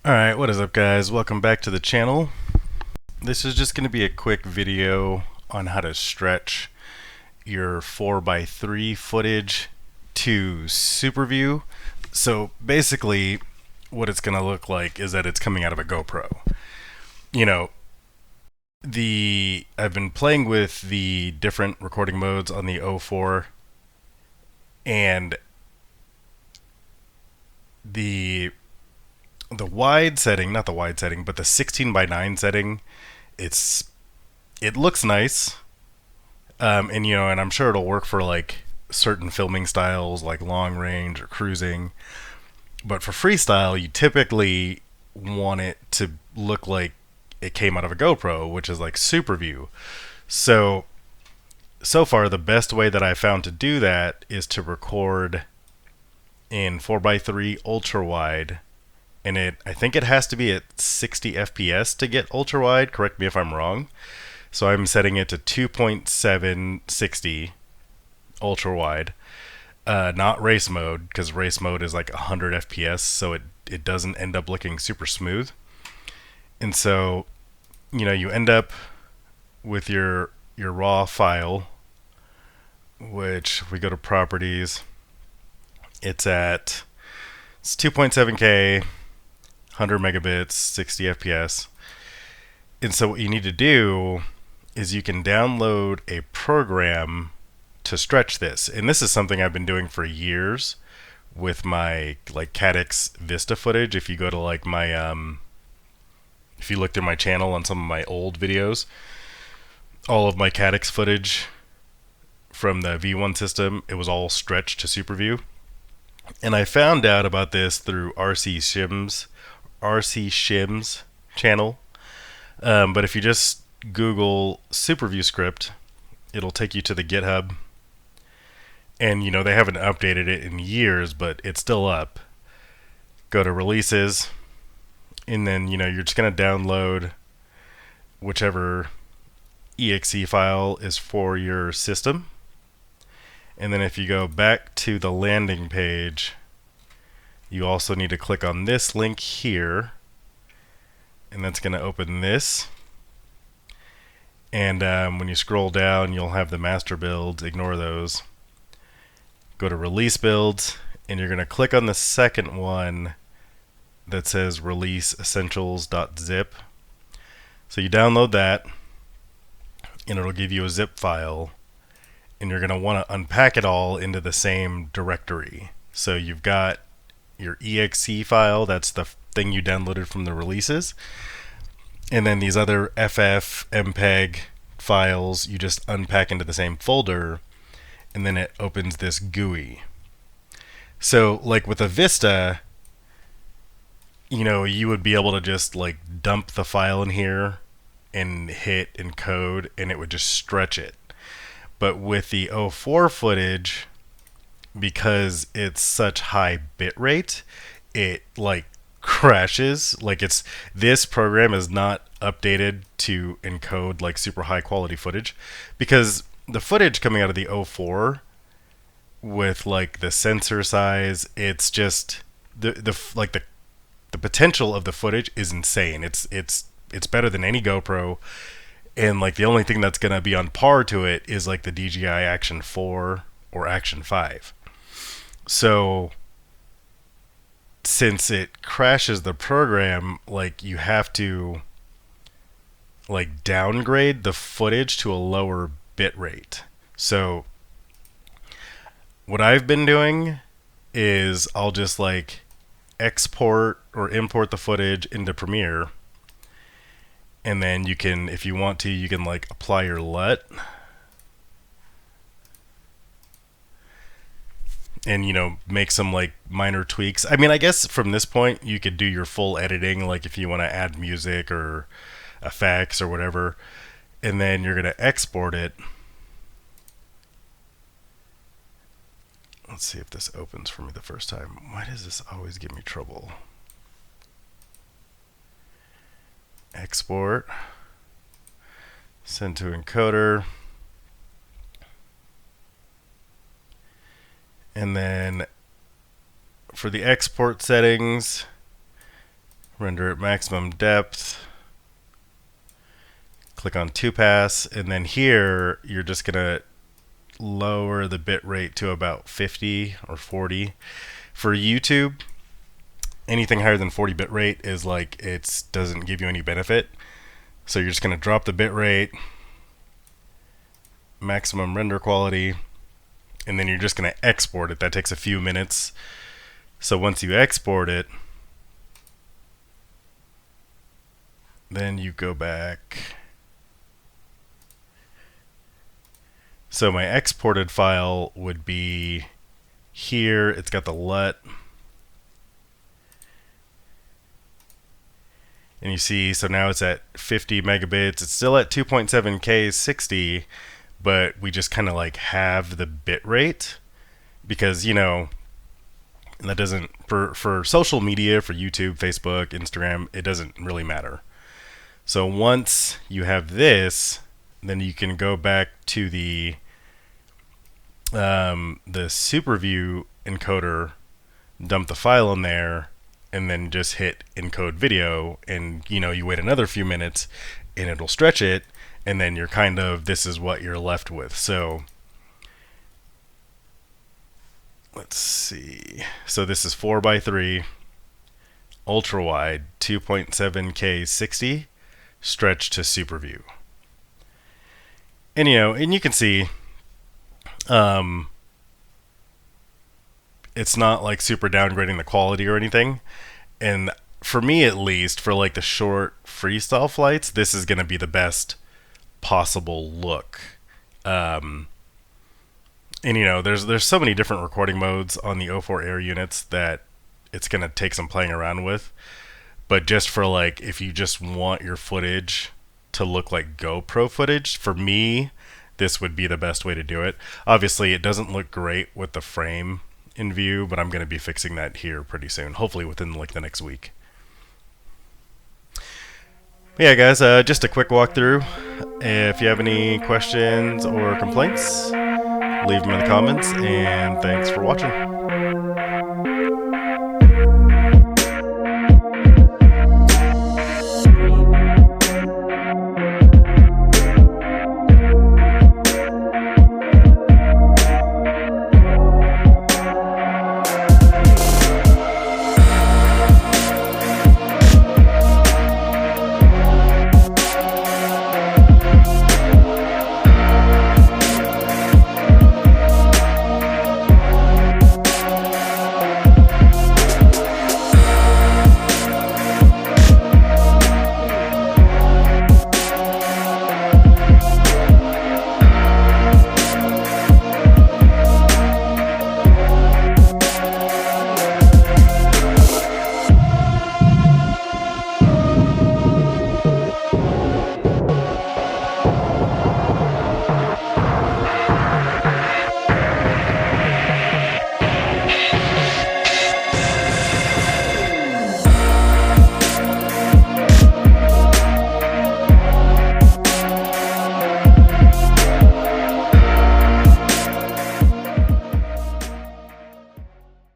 Alright, what is up guys? Welcome back to the channel. This is just going to be a quick video on how to stretch your 4x3 footage to Superview. So basically what it's going to look like is that it's coming out of a GoPro. You know, I've been playing with the different recording modes on the 04, and the wide setting, not the wide setting, but the 16:9 setting, it looks nice, and I'm sure it'll work for like certain filming styles, like long range or cruising. But for freestyle, you typically want it to look like it came out of a GoPro, which is like Superview. So far, the best way that I found to do that is to record in 4x3 ultra wide, and I think it has to be at 60 FPS to get ultra wide. Correct me if I'm wrong. So I'm setting it to 2.760 ultra wide, not race mode, because race mode is like 100 FPS, so it doesn't end up looking super smooth. And so, you end up with your raw file, which if we go to properties, it's 2.7K, 100 megabits, 60 FPS. And so what you need to do is you can download a program to stretch this. And this is something I've been doing for years with my like Cadix Vista footage. If you go to like my if you look through my channel on some of my old videos, all of my Cadix footage from the V1 system, it was all stretched to Superview. And I found out about this through RC Shim's channel. But if you just Google Superview script, it'll take you to the GitHub. And they haven't updated it in years, but it's still up. Go to releases, and then you're just going to download whichever exe file is for your system. And then if you go back to the landing page, you also need to click on this link here, and that's going to open this. And when you scroll down, you'll have the master builds. Ignore those. Go to release builds, and you're going to click on the second one that says release essentials.zip. So you download that, and it'll give you a zip file, and you're going to want to unpack it all into the same directory. So you've got your exe file, that's the thing you downloaded from the releases, and then these other FF, MPEG files you just unpack into the same folder, and then it opens this GUI. So like with a Vista, you would be able to just like dump the file in here and hit encode, and it would just stretch it. But with the 04 footage, because it's such high bit rate, it like crashes. Like this program is not updated to encode like super high quality footage, because the footage coming out of the 04 with like the sensor size, it's just the potential of the footage is insane. It's better than any GoPro. And like the only thing that's going to be on par to it is like the DJI Action 4 or Action 5. So since it crashes the program, like you have to like downgrade the footage to a lower bit rate. So what I've been doing is I'll just like export or import the footage into Premiere. And then you can, if you want to, you can like apply your LUT. And make some like minor tweaks. I mean, I guess from this point you could do your full editing, like if you want to add music or effects or whatever. And then you're going to export it. Let's see if this opens for me the first time. Why does this always give me trouble? Export, send to encoder, and then for the export settings, render at maximum depth, click on 2-pass, and then here you're just gonna lower the bit rate to about 50 or 40. For YouTube, anything higher than 40 bit rate is like it doesn't give you any benefit. So you're just gonna drop the bit rate, maximum render quality, and then you're just gonna export it. That takes a few minutes. So once you export it, then you go back. So my exported file would be here. It's got the LUT. And you see, so now it's at 50 megabits. It's still at 2.7K 60, but we just kind of like have the bit rate because, you know, that doesn't, for social media, for YouTube, Facebook, Instagram, it doesn't really matter. So once you have this, then you can go back to the Superview encoder, dump the file in there, and then just hit encode video, and you know, you wait another few minutes and it'll stretch it, and then you're kind of, this is what you're left with. So let's see, so this is 4:3 ultra wide 2.7K 60 stretched to Superview. And you know, and you can see it's not like super downgrading the quality or anything. And for me, at least, for like the short freestyle flights, this is going to be the best possible look. And you know, there's so many different recording modes on the O4 Air units that it's going to take some playing around with. But just for like, if you just want your footage to look like GoPro footage, for me, this would be the best way to do it. Obviously, it doesn't look great with the frame in view, but I'm going to be fixing that here pretty soon, hopefully within like the next week. Yeah, guys, just a quick walkthrough. If you have any questions or complaints, leave them in the comments, and thanks for watching.